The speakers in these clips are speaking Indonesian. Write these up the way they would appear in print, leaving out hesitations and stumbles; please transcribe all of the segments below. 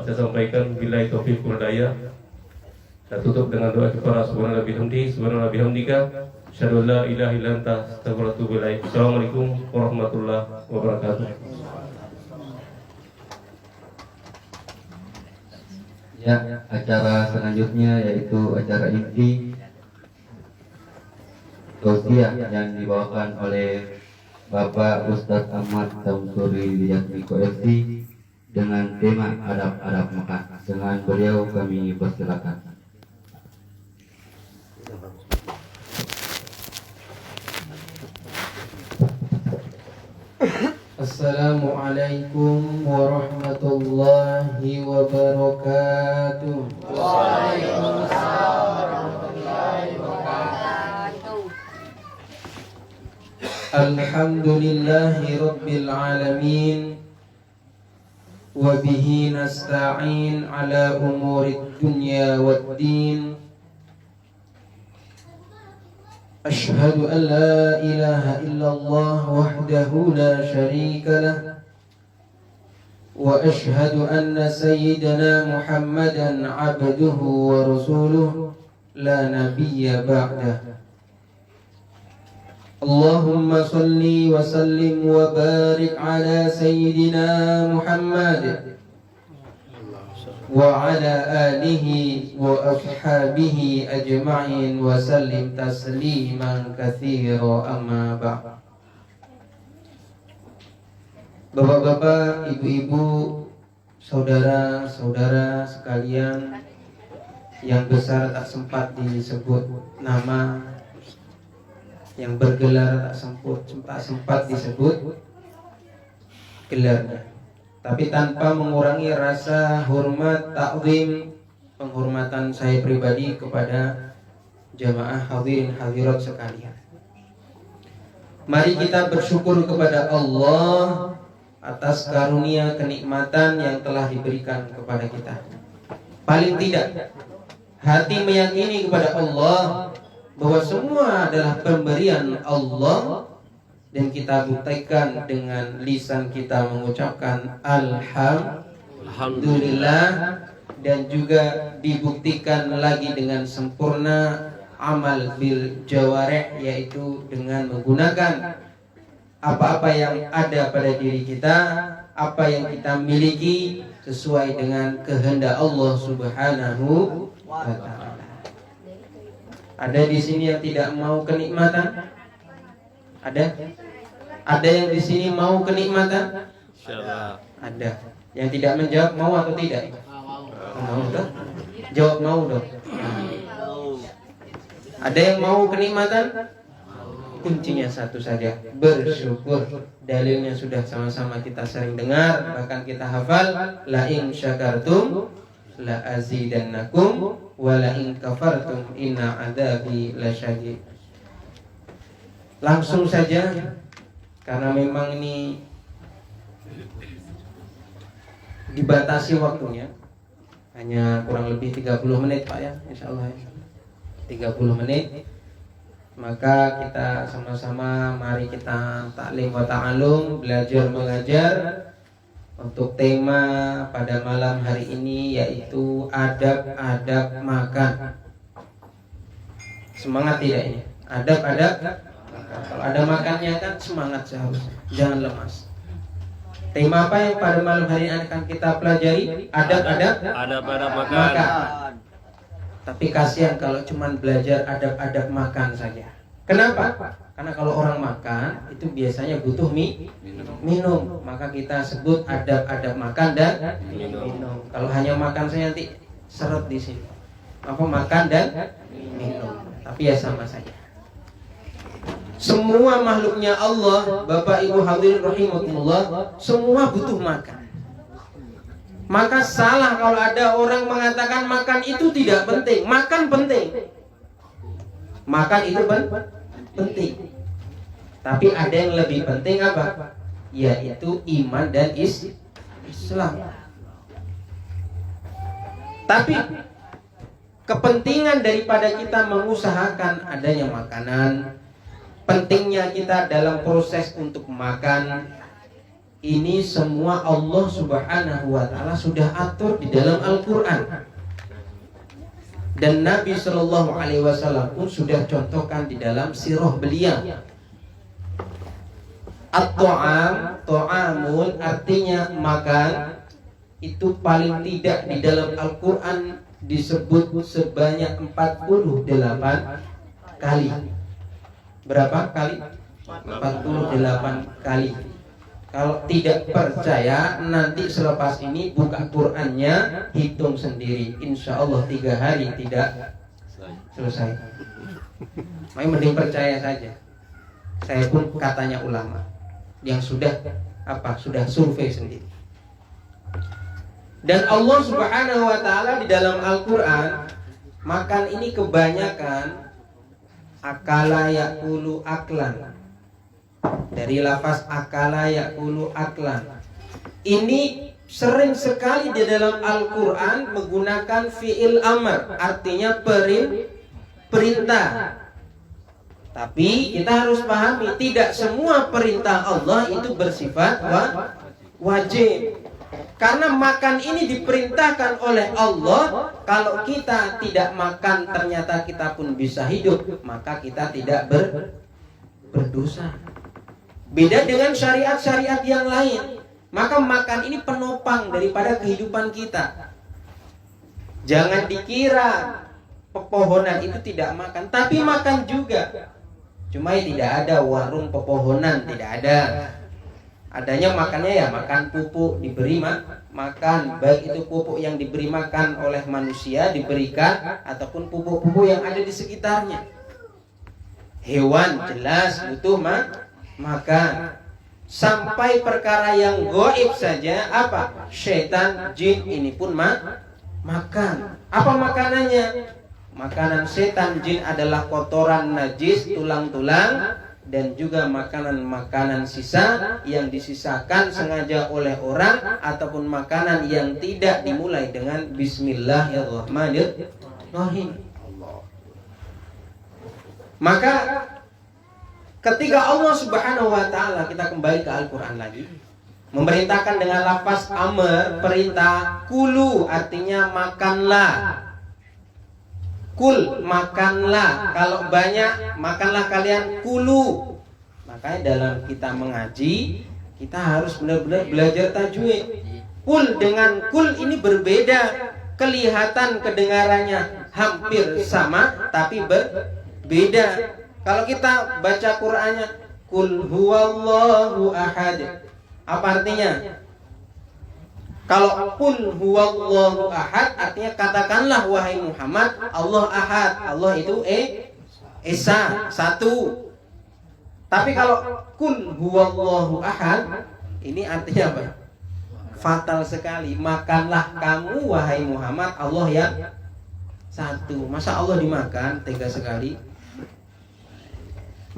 saya sampaikan. Billahi taufiq wal hidayah. Saya tutup dengan doa kifaraah. Subhanallah bihamdika asyhadu an la ilaha illa anta astaghfiruka wa atubu ilaik. Assalamualaikum warahmatullahi wabarakatuh. Ya, acara selanjutnya yaitu acara inti tausiah yang dibawakan oleh Bapak Ustadz Ahmad Samsuri Wiyatmiko FC dengan tema adab-adab makan. Dengan beliau kami persilakan. Assalamualaikum warahmatullahi wabarakatuh. Waalaikumsalam warahmatullahi wabarakatuh. Alhamdulillahi rabbil alamin. Wa bihi nasta'in ala umurid dunya waddin. أشهد أن لا إله إلا الله وحده لا شريك له وأشهد أن سيدنا محمدا عبده ورسوله لا نبي بعده اللهم صل وسلم وبارك على سيدنا محمد وعلى آله وأصحابه أجمعين وسلم تسليما كثيرا أما بعد. Bapak-bapak, ibu-ibu, saudara-saudara sekalian yang besar tak sempat disebut nama, yang bergelar tak sempat disebut gelarnya, tapi tanpa mengurangi rasa hormat, takzim, penghormatan saya pribadi kepada jamaah hadirin hadirat sekalian. Mari kita bersyukur kepada Allah atas karunia kenikmatan yang telah diberikan kepada kita. Paling tidak, hati meyakini kepada Allah bahwa semua adalah pemberian Allah, dan kita buktikan dengan lisan kita mengucapkan Alhamdulillah, dan juga dibuktikan lagi dengan sempurna amal bil jawarih, yaitu dengan menggunakan apa-apa yang ada pada diri kita, apa yang kita miliki sesuai dengan kehendak Allah Subhanahu wa ta'ala. Ada di sini yang tidak mau kenikmatan? Ada yang di sini mau kenikmatan? Insyaallah. Ada. Yang tidak menjawab mau atau tidak? Mau dong. Jawab mau dong. Ada yang mau kenikmatan? Kuncinya satu saja, bersyukur. Dalilnya sudah sama-sama kita sering dengar, bahkan kita hafal. La in syakartum la azidannakum wa la in kafartum inna adzabi lasyadid. Langsung saja, karena memang ini dibatasi waktunya, hanya kurang lebih 30 menit Pak ya, insya Allah 30 menit. Maka kita sama-sama mari kita taklim wa ta'alum, belajar mengajar, untuk tema pada malam hari ini yaitu adab-adab makan. Semangat tidak ini? Adab-adab. Kalau ada makannya kan semangat seharusnya, jangan lemas. Tema apa yang pada malam hari ini akan kita pelajari? Adab-adab makan. Tapi kasihan kalau cuma belajar adab-adab makan saja. Kenapa? Karena kalau orang makan itu biasanya butuh minum. Maka kita sebut adab-adab makan dan minum. Kalau hanya makan saja nanti seret di sini. Apa makan dan minum. Tapi ya sama saja. Semua makhluknya Allah, Bapak Ibu hadirin rahimakumullah, semua butuh makan. Maka salah kalau ada orang mengatakan makan itu tidak penting. Makan penting. Makan itu penting. Tapi ada yang lebih penting apa? Yaitu iman dan Islam. Tapi kepentingan daripada kita mengusahakan adanya makanan, pentingnya kita dalam proses untuk makan, Ini semua Allah Subhanahu wa taala sudah atur di dalam Al-Qur'an. Dan Nabi Shallallahu alaihi wasallam pun sudah contohkan di dalam sirah beliau. At-ta'am, ta'amun artinya makan, itu paling tidak di dalam Al-Qur'an disebut sebanyak 48 kali. Berapa kali? 48 kali. Kalau tidak percaya, nanti selepas ini buka Qur'annya, hitung sendiri. Insya Allah 3 hari tidak selesai. Makanya mending percaya saja. Saya pun katanya ulama yang sudah sudah survei sendiri. Dan Allah Subhanahu wa taala di dalam Al-Qur'an, makan ini kebanyakan akala yakulu aklan. Dari lafaz akala yakulu aklan. Ini sering sekali di dalam Al-Qur'an menggunakan fi'il amr, artinya perintah. Tapi kita harus pahami, tidak semua perintah Allah itu bersifat wajib. Karena makan ini diperintahkan oleh Allah. Kalau kita tidak makan ternyata kita pun bisa hidup, maka kita tidak berdosa. Beda dengan syariat-syariat yang lain. Maka makan ini penopang daripada kehidupan kita. Jangan dikira pepohonan itu tidak makan, tapi makan juga. Cuma tidak ada warung pepohonan, tidak ada. Adanya makannya ya makan pupuk, diberi makan, baik itu pupuk yang diberi makan oleh manusia diberikan, ataupun pupuk-pupuk yang ada di sekitarnya. Hewan jelas butuh makan. Sampai perkara yang gaib saja, setan, jin ini pun makan. Apa makanannya? Makanan setan, jin adalah kotoran najis, tulang-tulang, dan juga makanan-makanan sisa yang disisakan sengaja oleh orang, ataupun makanan yang tidak dimulai dengan Bismillahirrahmanirrahim. Maka ketika Allah Subhanahu wa taala, kita kembali ke Al-Qur'an lagi, memerintahkan dengan lafaz amr, perintah, kulu artinya makanlah. Kul, makanlah. Kalau banyak, makanlah kalian, kulu. Makanya dalam kita mengaji, kita harus benar-benar belajar tajwid. Kul dengan kul ini berbeda. Kelihatan kedengarannya hampir sama, tapi berbeda. Kalau kita baca Qur'annya, kul huwallahu ahad, apa artinya? Kalau kul huwallahu ahad artinya katakanlah wahai Muhammad, Allah ahad. Allah itu esa, satu. Tapi kalau kul huwallahu ahad, ini artinya apa? Fatal sekali. Makanlah kamu wahai Muhammad, Allah yang satu. Masa Allah dimakan? Tega sekali.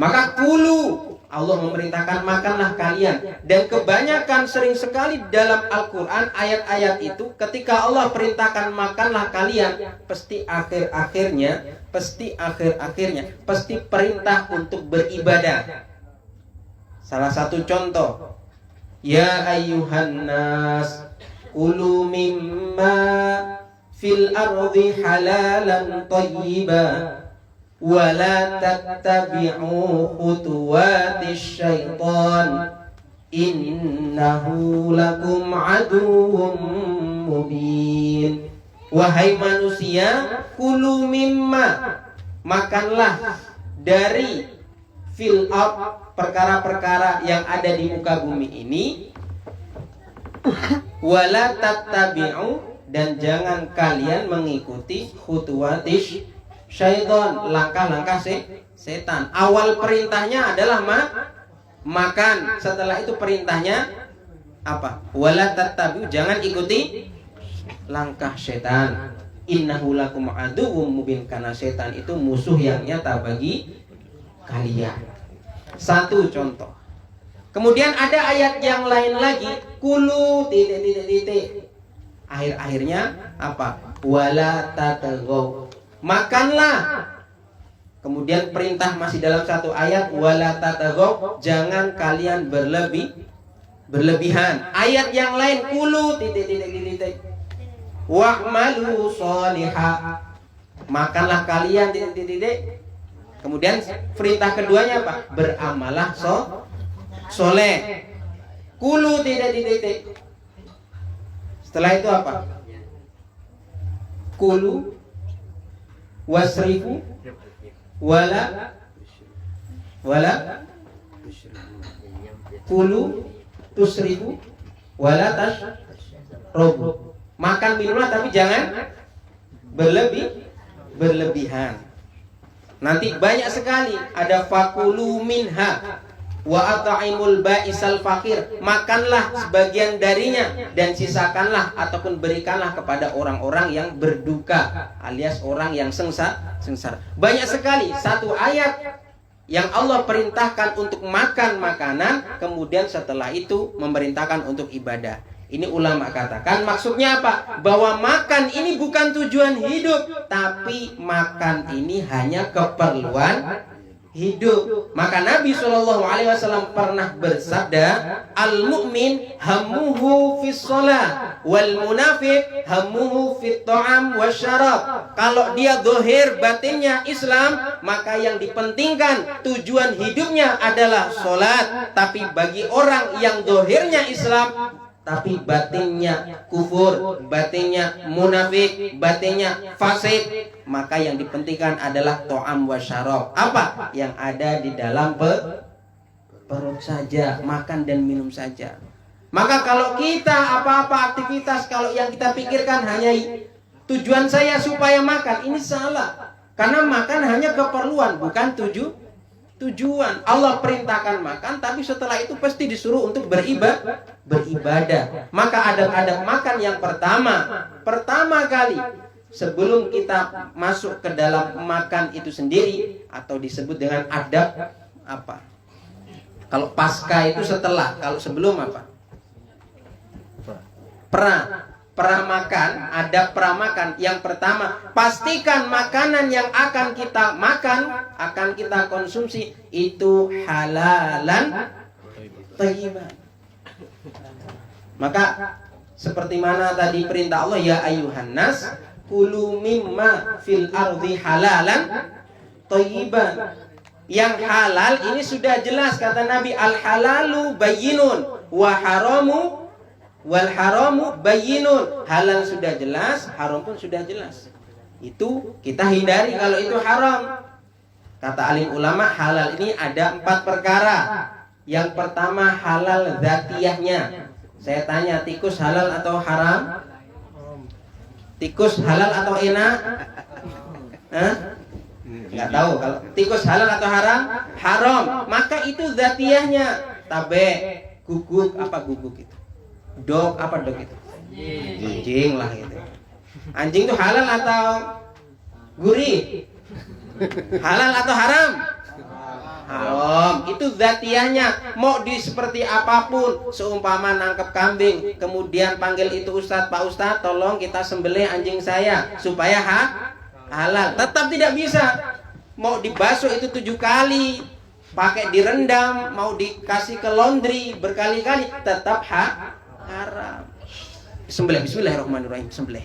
Maka kulu, Allah memerintahkan makanlah kalian. Dan kebanyakan sering sekali dalam Al-Quran ayat-ayat itu, ketika Allah perintahkan makanlah kalian, pasti akhir-akhirnya pasti perintah untuk beribadah. Salah satu contoh, ya ayyuhan nas kulu mimma fil ardi halalan thayyiban wala tattabi'u khutuwatis syaitan innahu lakum aduwwum mubin. Wahai manusia, kulu mimma, makanlah dari fil ard, perkara-perkara yang ada di muka bumi ini, wala tattabi'u, dan jangan kalian mengikuti khutuwatis syaitan, langkah-langkah setan. Awal perintahnya adalah makan. Setelah itu perintahnya apa? Wala tattabi'u, jangan ikuti langkah setan. Innahu lakum aduwwum mubin, karena setan itu musuh yang nyata bagi kalian. Satu contoh. Kemudian ada ayat yang lain lagi, kulu titik. Akhir-akhirnya apa? Wala tatagaw, makanlah. Kemudian perintah masih dalam satu ayat, wala tatagaw, jangan kalian berlebih berlebihan. Ayat yang lain kulu titik. Wa'malu sholiha, makanlah kalian titik. Kemudian perintah keduanya apa? Beramalah soleh. Kulu titik. Setelah itu apa? Kulu wasrifu wala kulu tusrifu wala tashrabu. Makan minumlah tapi jangan berlebihan. Nanti banyak sekali ada fakulu minha wa at'imul ba'isal fakir, makanlah sebagian darinya dan sisakanlah ataupun berikanlah kepada orang-orang yang berduka alias orang yang sengsara. Banyak sekali satu ayat yang Allah perintahkan untuk makan makanan, kemudian setelah itu memerintahkan untuk ibadah. Ini ulama katakan maksudnya apa? Bahwa makan ini bukan tujuan hidup, tapi makan ini hanya keperluan hidup. Maka Nabi SAW pernah bersabda, al-mu'min hammuhu fis shalah wal munafiq hammuhu fit ta'am wasyarab. Kalau dia zahir batinnya Islam, maka yang dipentingkan tujuan hidupnya adalah sholat. Tapi bagi orang yang zahirnya Islam tapi batinnya kufur, batinnya munafik, batinnya fasik, maka yang dipentingkan adalah to'am wa syarab. Apa? Yang ada di dalam perut saja, makan dan minum saja. Maka kalau kita apa-apa aktivitas, kalau yang kita pikirkan hanya tujuan saya supaya makan, ini salah. Karena makan hanya keperluan, bukan tujuan. Allah perintahkan makan, tapi setelah itu pasti disuruh untuk beribadah. Maka adab-adab makan yang pertama kali sebelum kita masuk ke dalam makan itu sendiri, atau disebut dengan adab apa? Kalau pasca itu setelah, kalau sebelum apa? Pramakan, adab pramakan. Yang pertama, pastikan makanan yang akan kita makan, akan kita konsumsi itu halalan thayyiban. Maka seperti mana tadi perintah Allah, ya ayyuhan nas kulu mimma fil ardi halalan thayyiban. Yang halal ini sudah jelas, kata Nabi, al halalu bayyinun wa haramu wal haramu bayyinun. Halal sudah jelas, haram pun sudah jelas. Itu kita hindari kalau itu haram. Kata alim ulama, halal ini ada 4 perkara. Yang pertama halal dzatiyahnya. Saya tanya, tikus halal atau haram? Tikus halal atau enak? Nggak tahu. Kalau tikus halal atau haram? Haram. Maka itu dzatiyahnya. Tabe, guguk, apa guguk itu? Dog, apa dog itu? Anjing lah gitu. Anjing itu halal atau gurih? Halal atau haram? Haram. Itu dzatiyahnya. Mau di seperti apapun, seumpama nangkep kambing, kemudian panggil itu ustadz, Pak Ustadz, tolong kita sembelih anjing saya supaya halal. Tetap tidak bisa. Mau dibasuh itu 7 kali, pakai direndam, mau dikasih ke laundry berkali-kali, tetap haram. Sembelih, bismillahirrahmanirrahim, sembelih.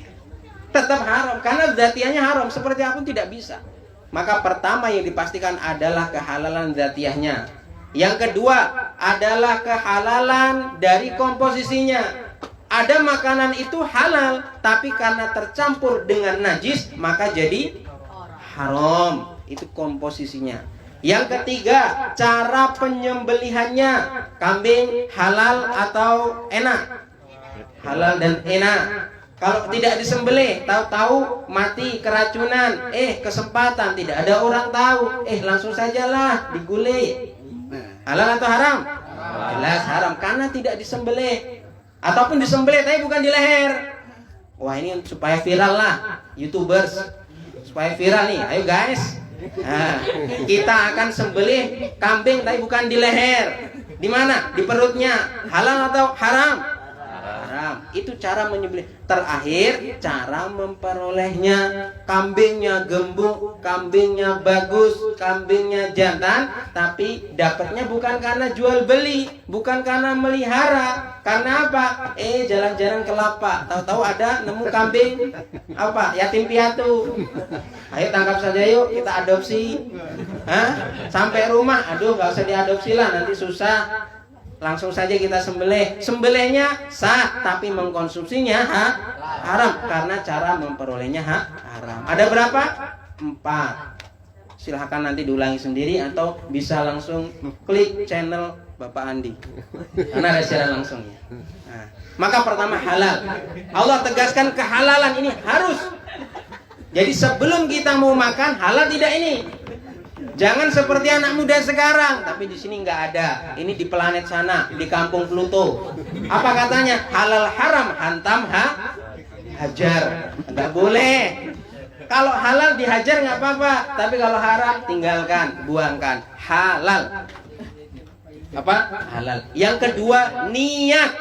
Tetap haram, karena dzatiyahnya haram, seperti apapun tidak bisa. Maka pertama yang dipastikan adalah kehalalan dzatiyahnya. Yang kedua adalah kehalalan dari komposisinya. Ada makanan itu halal, tapi karena tercampur dengan najis, maka jadi haram. Itu komposisinya. Yang ketiga, cara penyembelihannya. Kambing halal atau enak? Halal dan enak. Kalau tidak disembelih, tahu-tahu mati keracunan, kesempatan tidak ada orang tahu, langsung sajalah digulai. Halal atau haram? Jelas haram, karena tidak disembelih. Ataupun disembelih tapi bukan di leher. Wah, ini supaya viral lah, YouTubers, supaya viral nih. Ayo guys, kita akan sembelih kambing tapi bukan di leher. Di mana? Di perutnya. Halal atau haram? Haram. haram. Itu cara menyembelih. Terakhir, cara memperolehnya. Kambingnya gembung, kambingnya bagus, kambingnya jantan, tapi dapatnya bukan karena jual beli, bukan karena melihara. Karena apa? Jalan-jalan ke lapak, tahu-tahu ada nemu kambing apa? Yatim piatu. Ayo tangkap saja yuk, kita adopsi. Sampai rumah, aduh nggak usah diadopsi lah, nanti susah. Langsung saja kita sembelih. Sembelihnya sah, tapi mengkonsumsinya haram karena cara memperolehnya haram. Ada berapa? 4. Silahkan nanti diulangi sendiri atau bisa langsung klik channel Bapak Andi karena ada siaran langsungnya. Nah, maka pertama halal. Allah tegaskan kehalalan ini harus. Jadi sebelum kita mau makan halal tidak ini. Jangan seperti anak muda sekarang, tapi di sini nggak ada. Ini di planet sana, di kampung Pluto. Apa katanya? Halal haram hantam hajar. Nggak boleh. Kalau halal dihajar nggak apa-apa, tapi kalau haram tinggalkan, buangkan. Halal. Apa? Halal. Yang kedua, niat.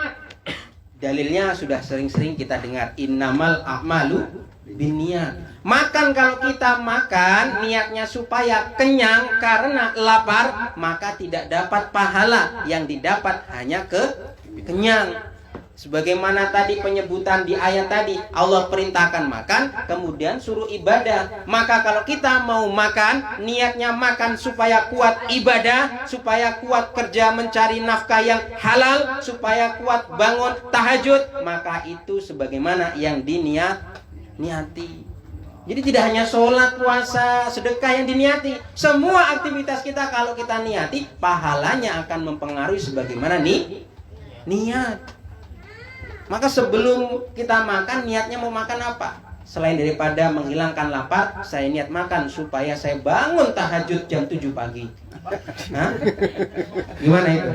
Dalilnya sudah sering-sering kita dengar, innamal a'malu binniyat. Makan, kalau kita makan niatnya supaya kenyang karena lapar, maka tidak dapat pahala. Yang didapat hanya kenyang. Sebagaimana tadi penyebutan di ayat tadi, Allah perintahkan makan, kemudian suruh ibadah. Maka kalau kita mau makan, niatnya makan supaya kuat ibadah, supaya kuat kerja mencari nafkah yang halal, supaya kuat bangun tahajud, maka itu sebagaimana yang diniati. Jadi tidak hanya sholat, puasa, sedekah yang diniati. Semua aktivitas kita kalau kita niati, pahalanya akan mempengaruhi sebagaimana niat. Maka sebelum kita makan, niatnya mau makan apa? Selain daripada menghilangkan lapar, saya niat makan supaya saya bangun tahajud jam 7 pagi. Gimana itu?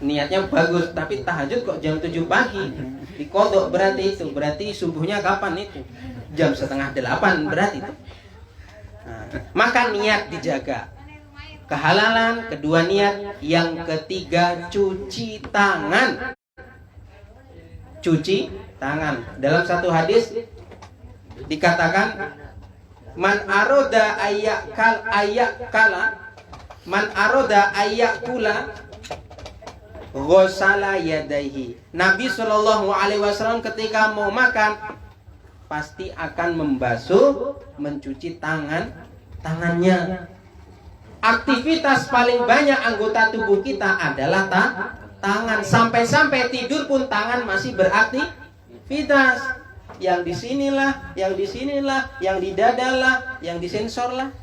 Niatnya bagus, tapi tahajud kok jam 7 pagi? Dikodok berarti itu. Berarti subuhnya kapan itu? Jam 7:30 berarti itu. Maka niat dijaga. Kehalalan, kedua niat. Yang ketiga, cuci tangan. Cuci tangan. Dalam satu hadis dikatakan, man aroda man aroda ayakula ghosala yadaihi. Nabi Shallallahu Alaihi Wasallam ketika mau makan pasti akan membasuh, mencuci tangannya. Aktivitas paling banyak anggota tubuh kita adalah tangan. Sampai-sampai tidur pun tangan masih beraktivitas. Yang di sinilah, yang di sinilah, yang di dadalah, yang disensor lah.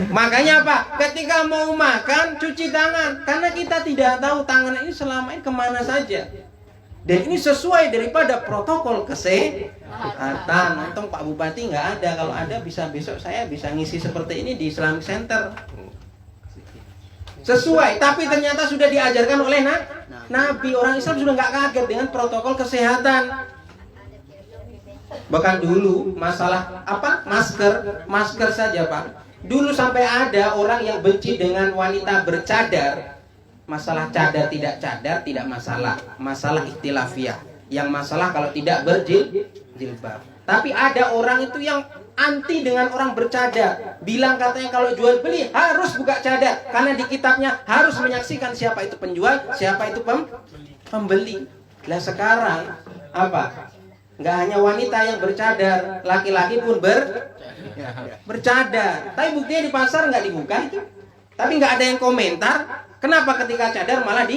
Makanya apa? Ketika mau makan, cuci tangan. Karena kita tidak tahu tangan ini selama ini kemana saja. Dan ini sesuai daripada protokol kesehatan. Untung Pak Bupati nggak ada. Kalau ada bisa besok saya bisa ngisi seperti ini di Islamic Center. Sesuai, tapi ternyata sudah diajarkan oleh Nabi. Orang Islam sudah nggak kaget dengan protokol kesehatan. Bahkan dulu masalah apa? Masker saja Pak. Dulu sampai ada orang yang benci dengan wanita bercadar. Masalah cadar tidak masalah. Masalah ikhtilafiyah. Yang masalah kalau tidak berjilbab. Tapi ada orang itu yang anti dengan orang bercadar. Bilang katanya kalau jual beli harus buka cadar. Karena di kitabnya harus menyaksikan siapa itu penjual, siapa itu pembeli. Lah sekarang apa? Nggak hanya wanita yang bercadar, laki-laki pun bercadar. Tapi buktinya di pasar nggak dibuka itu. Tapi nggak ada yang komentar. Kenapa ketika cadar malah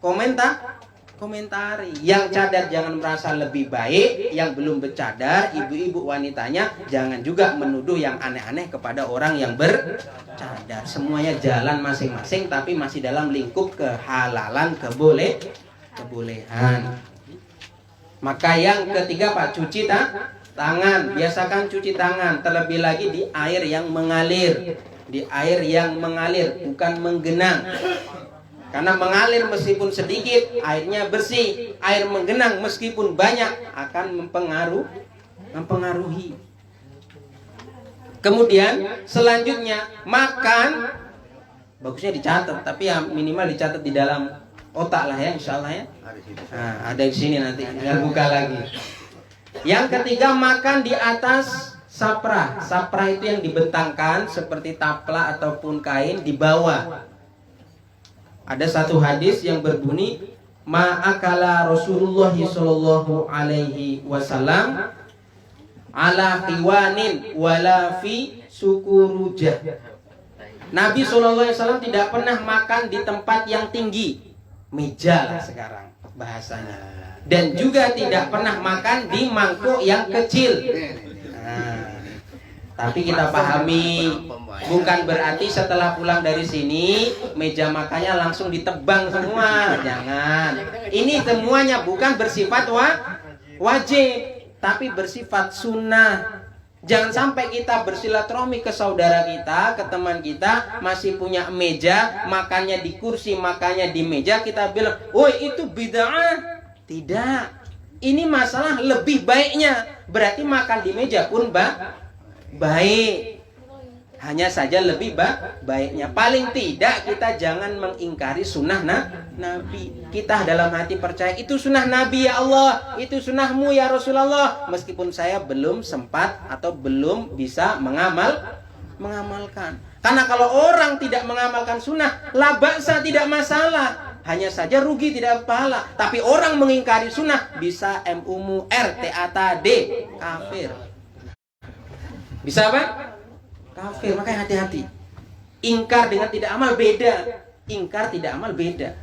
komentari? Yang cadar jangan merasa lebih baik, yang belum bercadar, ibu-ibu wanitanya jangan juga menuduh yang aneh-aneh kepada orang yang bercadar. Semuanya jalan masing-masing, tapi masih dalam lingkup kehalalan, kebolehan. Maka yang ketiga Pak, cuci tangan. Biasakan cuci tangan, terlebih lagi di air yang mengalir. Di air yang mengalir, bukan menggenang. Karena mengalir meskipun sedikit, airnya bersih. Air menggenang meskipun banyak, akan mempengaruhi. Kemudian selanjutnya makan, bagusnya dicatat, tapi ya minimal dicatat di dalam otak lah ya, insya Allah ya. Nah, ada di sini nanti, tinggal buka lagi. Yang ketiga, makan di atas sapra. Sapra itu yang dibentangkan seperti tapla ataupun kain di bawah. Ada satu hadis yang berbunyi, ma'akala Rasulullah sallallahu alaihi wasallam ala khiwanin wala fi sukurujah. Nabi sallallahu alaihi wasallam tidak pernah makan di tempat yang tinggi, meja lah sekarang bahasanya, dan juga tidak pernah makan di mangkuk yang kecil. Nah, tapi kita pahami, bukan berarti setelah pulang dari sini meja makannya langsung ditebang semua. Jangan. Ini semuanya bukan bersifat wajib, tapi bersifat sunnah. Jangan sampai kita bersilaturahmi ke saudara kita, ke teman kita, masih punya meja, makannya di kursi, makannya di meja, kita bilang, "Woi, itu bid'ah." Tidak. Ini masalah lebih baiknya. Berarti makan di meja pun baik. Hanya saja lebih baiknya. Paling tidak kita jangan mengingkari sunnah Nabi. Kita dalam hati percaya itu sunnah Nabi ya Allah, itu sunnahmu ya Rasulullah. Meskipun saya belum sempat atau belum bisa mengamalkan. Karena kalau orang tidak mengamalkan sunnah, la ba'sa, tidak masalah. Hanya saja rugi, tidak pahala. Tapi orang mengingkari sunnah bisa MUMU RTATA D, kafir. Bisa apa? Kafir. Makanya hati-hati. Ingkar dengan tidak amal beda. Ingkar tidak amal beda.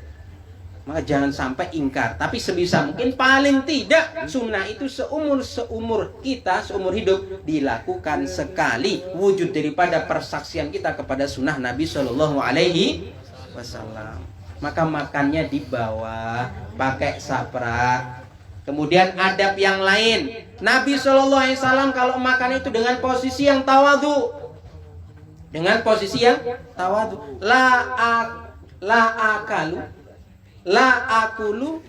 Maka jangan sampai ingkar. Tapi sebisa mungkin paling tidak sunnah itu seumur kita, seumur hidup dilakukan sekali. Wujud daripada persaksian kita kepada sunnah Nabi Shallallahu Alaihi Wasallam. Maka makannya di bawah, pakai sapra. Kemudian adab yang lain, Nabi Shallallahu Alaihi Wasallam kalau makan itu dengan posisi yang tawadhu, dengan posisi yang tawadhu. La akulu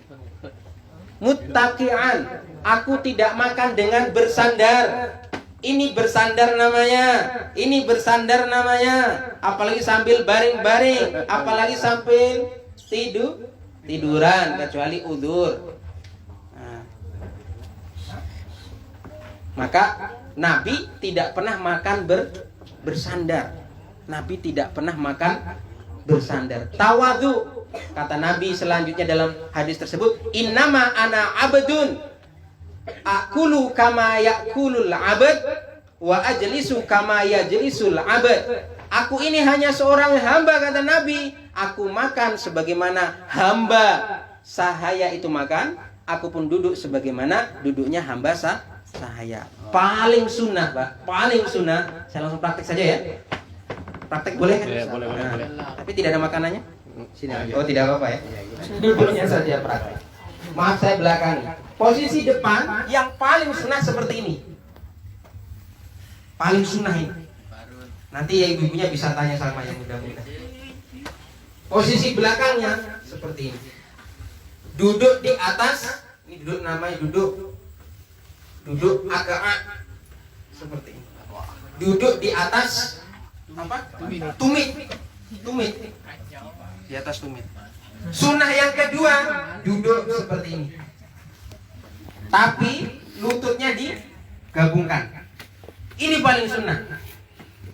muttaqi'an. Aku tidak makan dengan bersandar. Ini bersandar namanya. Ini bersandar namanya. Apalagi sambil baring-baring, apalagi sambil tiduran, kecuali udzur. Maka Nabi tidak pernah makan bersandar. Nabi tidak pernah makan bersandar. Tawadhu. Kata Nabi selanjutnya dalam hadis tersebut, innama ana abdun akulu kama yakulul abad wa ajlisu kama yajlisul abad. Aku ini hanya seorang hamba, kata Nabi. Aku makan sebagaimana hamba sahaya itu makan. Aku pun duduk sebagaimana duduknya hamba sahaya. Paling sunnah, Pak. Paling sunnah. Saya langsung praktek saja ya. Praktek boleh kan? Ya, boleh. Tapi tidak ada makanannya? Sini aja. Oh, tidak apa-apa ya. Duduknya saja praktek. Maaf saya belakang. Posisi depan yang paling sunnah seperti ini. Paling sunnah ini. Nanti ya ibu-ibunya bisa tanya sama yang muda-muda. Posisi belakangnya seperti ini. Duduk di atas. Ini duduk namanya duduk agak seperti ini. Duduk di atas apa? Tumit. Di atas tumit. Sunnah yang kedua, duduk seperti ini. Tapi lututnya digabungkan. Ini paling sunnah.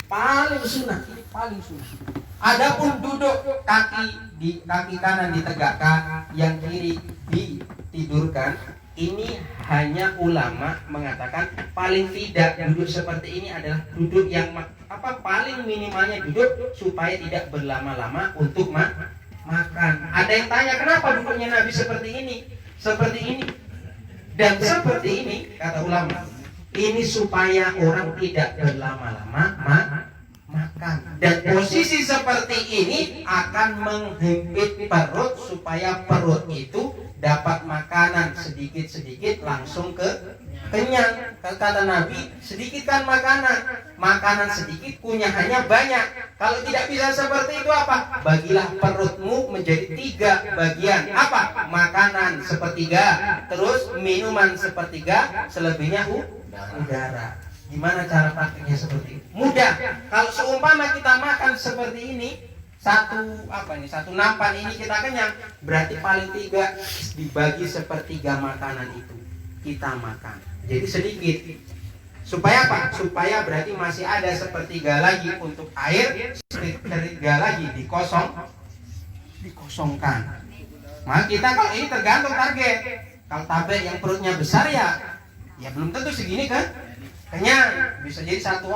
Paling sunnah. Adapun duduk kaki kanan ditegakkan, yang kiri ditidurkan. Ini hanya ulama mengatakan paling tidak duduk seperti ini adalah duduk yang paling minimalnya duduk supaya tidak berlama-lama untuk makan. Ada yang tanya kenapa duduknya Nabi seperti ini? Seperti ini. Dan seperti ini kata ulama, ini supaya orang tidak berlama-lama makan. Dan posisi seperti ini akan menghimpit perut supaya perut itu dapat makanan sedikit-sedikit langsung kenyang. Kata Nabi, sedikitkan makanan sedikit, kunyahannya banyak. Kalau tidak bisa seperti itu apa? Bagilah perutmu menjadi 3 bagian. Apa? Makanan sepertiga, terus minuman sepertiga, selebihnya udara. Gimana cara praktiknya seperti itu? Mudah. Kalau seumpama kita makan seperti ini, satu nampan ini kita kenyang, berarti paling tiga dibagi sepertiga makanan itu kita makan. Jadi sedikit. Supaya apa? Supaya berarti masih ada sepertiga lagi untuk air, sepertiga lagi dikosongkan. Maka kita kalau ini tergantung target. Kalau target yang perutnya besar ya belum tentu segini kan kenyang. Bisa jadi satu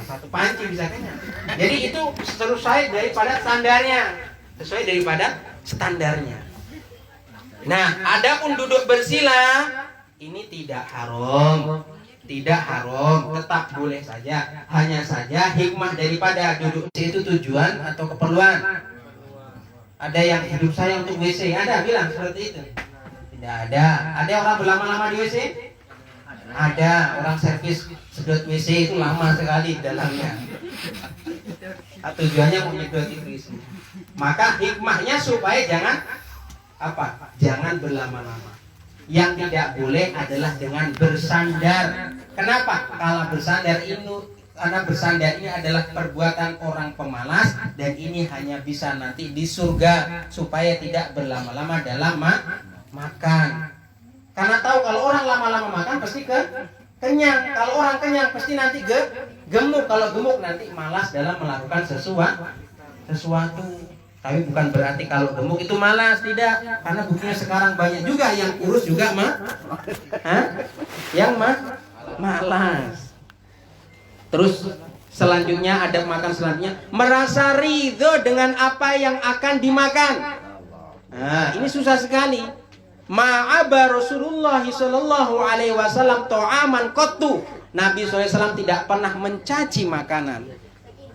satu panci bisa kenyang. Jadi itu sesuai daripada standarnya. Nah, adapun duduk bersila ini tidak haram, tetap boleh saja. Hanya saja hikmah daripada duduk itu tujuan atau keperluan. Ada yang hidup saya untuk WC, ada bilang seperti itu? Tidak ada. Ada orang berlama-lama di WC? Ada. Orang servis sedot WC itu lama sekali di dalamnya. Tujuannya mau nyedot itu. Maka hikmahnya supaya jangan berlama-lama. Yang tidak boleh adalah dengan bersandar. Kenapa? Karena bersandar ini adalah perbuatan orang pemalas, dan ini hanya bisa nanti di surga, supaya tidak berlama-lama dalam makan. Karena tahu kalau orang lama-lama makan pasti kenyang. Kalau orang kenyang pasti nanti gemuk. Kalau gemuk nanti malas dalam melakukan sesuatu. Tapi bukan berarti kalau gemuk itu malas, tidak. Karena buktinya sekarang banyak juga yang kurus juga malas. Terus selanjutnya adab makan selanjutnya, merasa ridho dengan apa yang akan dimakan. Nah, ini susah sekali. Ma'aba Rasulullah sallallahu alaihi wasallam ta'aman qattu. Nabi SAW tidak pernah mencaci makanan.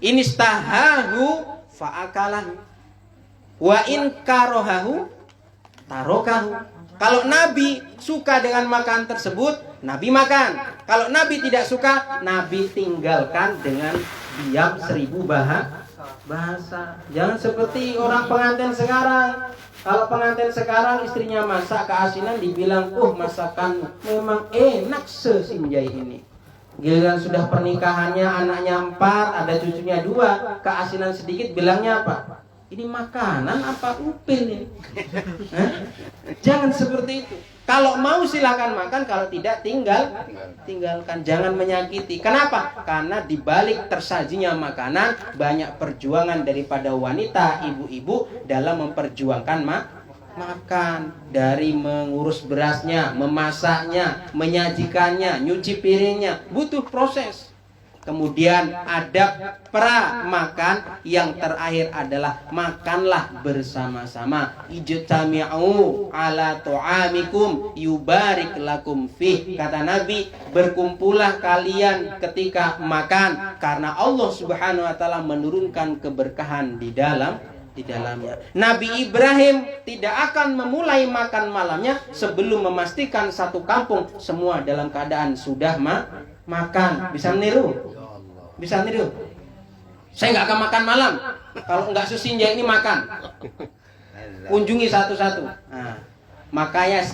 Inistahahu fa'akalahu. Wa in karohahu tarokahu. Kalau Nabi suka dengan makan tersebut, Nabi makan. Kalau Nabi tidak suka, Nabi tinggalkan dengan diam 1000 bahasa. Jangan seperti orang pengantin sekarang. Kalau pengantin sekarang istrinya masak keasinan, dibilang, masakan memang enak sesinjai ini. Giliran sudah pernikahannya, anaknya 4, ada cucunya 2, keasinan sedikit, bilangnya apa? Ini makanan apa upil ini? Jangan seperti itu. Kalau mau silakan makan, kalau tidak tinggalkan. Jangan menyakiti. Kenapa? Karena dibalik tersajinya makanan banyak perjuangan daripada wanita, ibu-ibu dalam memperjuangkan makan. Dari mengurus berasnya, memasaknya, menyajikannya, nyuci piringnya, butuh proses. Kemudian adab pra makan yang terakhir adalah makanlah bersama-sama. Ijtami'u ala ta'amikum yubarik lakum fih. Kata Nabi, berkumpullah kalian ketika makan, karena Allah Subhanahu wa taala menurunkan keberkahan di dalamnya. Nabi Ibrahim tidak akan memulai makan malamnya sebelum memastikan satu kampung semua dalam keadaan sudah makan. Bisa meniru? Saya nggak akan makan malam kalau nggak susinja ini makan. Kunjungi satu-satu. Nah, makanya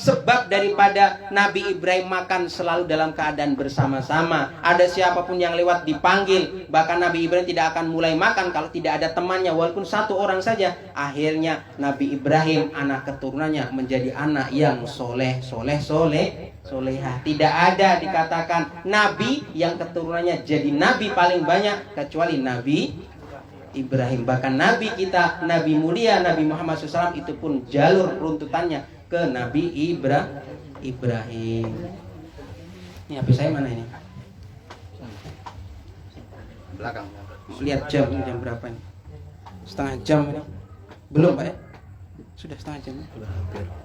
sebab daripada Nabi Ibrahim makan selalu dalam keadaan bersama-sama. Ada siapapun yang lewat dipanggil. Bahkan Nabi Ibrahim tidak akan mulai makan kalau tidak ada temannya, walaupun satu orang saja. Akhirnya Nabi Ibrahim, anak keturunannya menjadi anak yang solehah. Tidak ada dikatakan nabi yang keturunannya jadi nabi paling banyak kecuali Nabi Ibrahim. Bahkan nabi kita, Nabi mulia Nabi Muhammad SAW, itu pun jalur runtutannya ke Nabi Ibrahim. Ini HP saya mana ini? Belakang. Lihat jam berapa ini? Setengah jam ini. Belum Pak ya? Sudah setengah jam.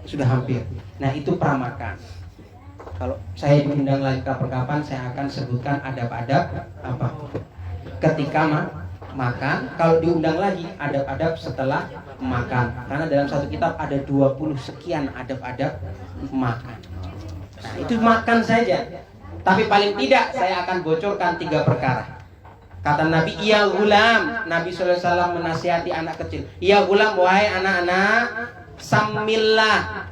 Sudah hampir. Nah, itu pramakan. Kalau saya diundang lagi kapan-kapan, saya akan sebutkan adab-adab apa ketika makan. Kalau diundang lagi, adab-adab setelah makan. Karena dalam satu kitab ada 20 sekian adab-adab makan. Nah, itu makan saja. Tapi paling tidak saya akan bocorkan 3 perkara. Kata Nabi, ya gulam. Nabi SAW menasihati anak kecil. Ya gulam, wahai anak-anak, samillah.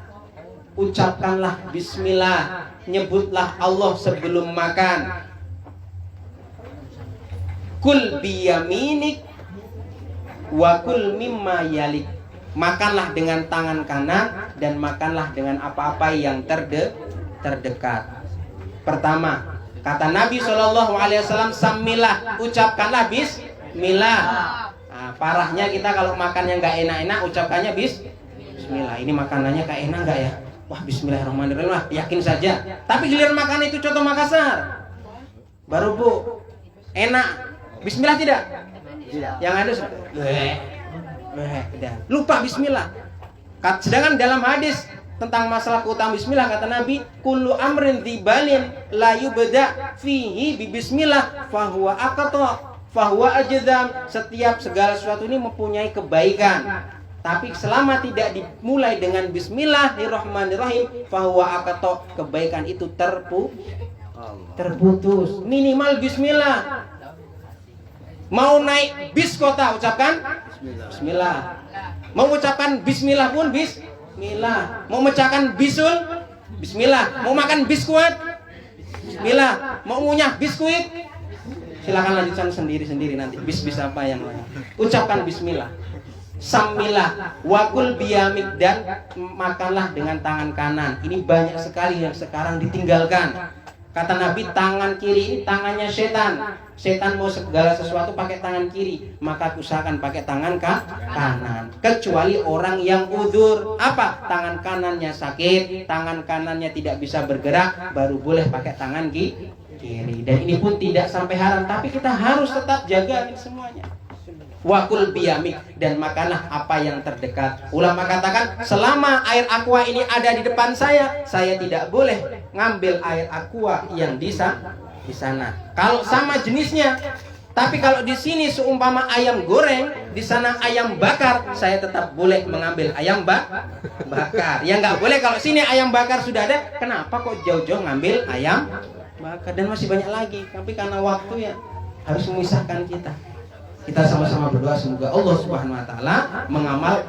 Ucapkanlah bismillah, nyebutlah Allah sebelum makan. Kul biyaminik, Wakul mimma yalik. Makanlah dengan tangan kanan dan makanlah dengan apa-apa yang terdekat. Pertama, kata Nabi SAW, samilah, ucapkanlah bismillah. Nah, parahnya kita kalau makannya nggak enak-enak, ucapkannya bismillah. Ini makanannya kayak enak nggak ya? Wah, bismillahirrahmanirrahim, wah, yakin saja. Tapi giliran makan itu contoh Makassar, baru bu, enak. Bismillah tidak? Tidak. Yang ada udah lupa bismillah. Sedangkan dalam hadis tentang masalah keutamaan bismillah kata Nabi, kullu amrin dzibalin la yubda fihi bi bismillah fahuwa aqta fahuwa ajdam. Setiap segala sesuatu ini mempunyai kebaikan, tapi selama tidak dimulai dengan bismillahirrahmanirrahim fahuwa aqta, kebaikan itu terputus. Minimal bismillah. Mau naik bis kota ucapkan bismillah. Mau ucapkan bismillah pun bismillah. Mau mecahkan bisul bismillah. Mau makan biskuit bismillah. Mau ngunyah biskuit, silakan lanjutkan sendiri-sendiri nanti. Bis apa yang lain. Ucapkan bismillah. Samilah wakul biyamik, dan makanlah dengan tangan kanan. Ini banyak sekali yang sekarang ditinggalkan. Kata Nabi, tangan kiri ini tangannya setan. Setan mau segala sesuatu pakai tangan kiri, maka usahakan pakai tangan kanan. Kecuali orang yang udzur, apa? Tangan kanannya sakit, tangan kanannya tidak bisa bergerak, baru boleh pakai tangan kiri. Dan ini pun tidak sampai haram, tapi kita harus tetap jaga ini semuanya. Wakul biyamik, dan makanlah apa yang terdekat. Ulama katakan, selama air aqua ini ada di depan saya tidak boleh ngambil air aqua yang di sana. Kalau sama jenisnya, tapi kalau di sini seumpama ayam goreng, di sana ayam bakar, saya tetap boleh mengambil ayam bakar. Yang nggak boleh kalau sini ayam bakar sudah ada, kenapa kok jauh-jauh ngambil ayam bakar? Dan masih banyak lagi, tapi karena waktu ya harus memisahkan kita. Kita sama-sama berdoa semoga Allah Subhanahu wa taala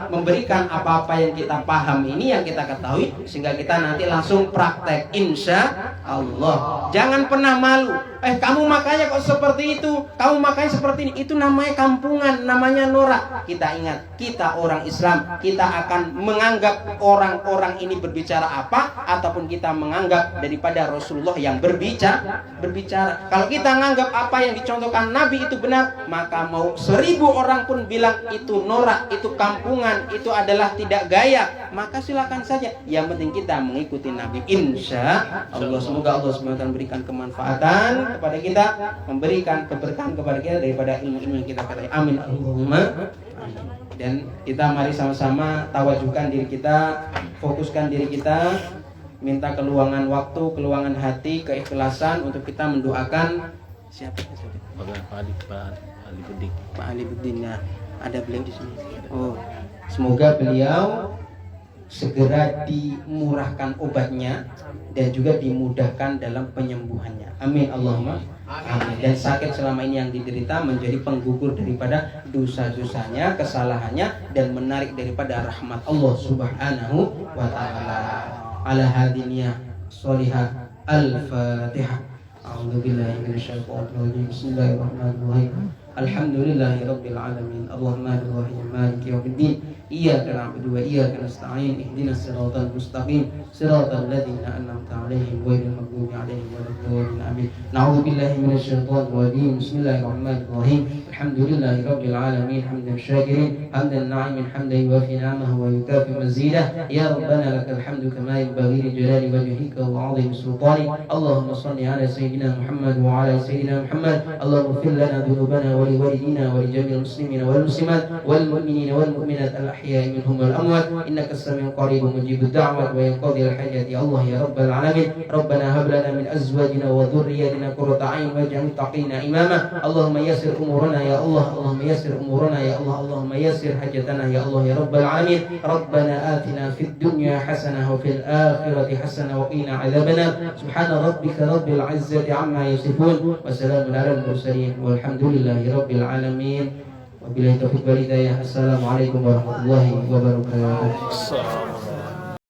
memberikan apa-apa yang kita paham ini, yang kita ketahui, sehingga kita nanti langsung praktek insya Allah. Jangan pernah malu. Kamu makanya kok seperti itu, kamu makanya seperti ini. Itu namanya kampungan, namanya norak. Kita ingat, kita orang Islam, kita akan menganggap orang-orang ini berbicara apa, ataupun kita menganggap daripada Rasulullah yang berbicara. Kalau kita menganggap apa yang dicontohkan Nabi itu benar, maka mau 1000 orang pun bilang itu norak, itu kampungan, itu adalah tidak gaya, maka silakan saja. Yang penting kita mengikuti Nabi. Insya Allah, semoga Allah SWT memberikan kemanfaatan kepada kita, memberikan keberkahan kepada kita daripada ilmu-ilmu yang kita ketahui. Amin Allahumma. Dan kita mari sama-sama tawajukan diri kita, fokuskan diri kita, minta keluangan waktu, keluangan hati, keikhlasan untuk kita mendoakan siapa? Pak Ali Buddin. Nah, ada beliau di sini. Oh, semoga beliau segera dimurahkan obatnya dan juga dimudahkan dalam penyembuhannya. Amin Allahumma amin. Dan sakit selama ini yang diderita menjadi penggugur daripada dosa-dosanya, kesalahannya, dan menarik daripada rahmat Allah Subhanahu wa taala. Ala hadiniyah sholihah al-Fatihah. A'udzubillahi minasyaitonir rajim. Bismillahirrahmanirrahim. Alhamdulillahi rabbil alamin. Arrahmanir rahim. Maliki yaumiddin. Iyyaka na'budu wa iyyaka nasta'in. Ihdinas siratal mustaqim. Siratal ladzina an'amta 'alaihim ghairil maghdubi 'alaihim waladdallin. Amin. Na'udzubillahi minasyaitonir rajim. Bismillahirrahmanirrahim. Alhamdulillahi rabbil alamin. Hamdan syakirin, hamdan na'imin, hamdan yuwafi ni'amahu wa yukafi mazidah. Ya rabbana lakal hamdu kama yanbaghi li jalali wajhika wa 'azimi sultani. Allahumma shalli 'ala sayyidina Muhammad wa 'ala sayyidina Muhammad. Allahumma ighfir lana dhunubana wa li walidina wa li jami'il muslimina wal muslimat wal mu'minina wal mu'minat al ahya'i minhum wal amwat. Innaka as-sami'ul qaribun mujibud da'wat wa yanqadhi al hajat. Ya Allah ya rabbal alamin. Rabbana hab lana min azwajina wa dhurriyyatina qurrata a'yun waj'al muttaqina imama. Allahumma yassir umurana ya Allah. Allahumma yassir umurana ya Allah. Allahumma yassir hajatana ya Allah ya rabbal alamin. Rabbana atina fid dunya hasanah wa fil akhirati hasanah wa qina adzabannar. Subhana rabbika rabbil izzati amma yasifun wa salamun alal mursalin walhamdulillahi rabbil alamin. Wabillahi taufiq wal hidayah. Assalamualaikum warahmatullahi wabarakatuh.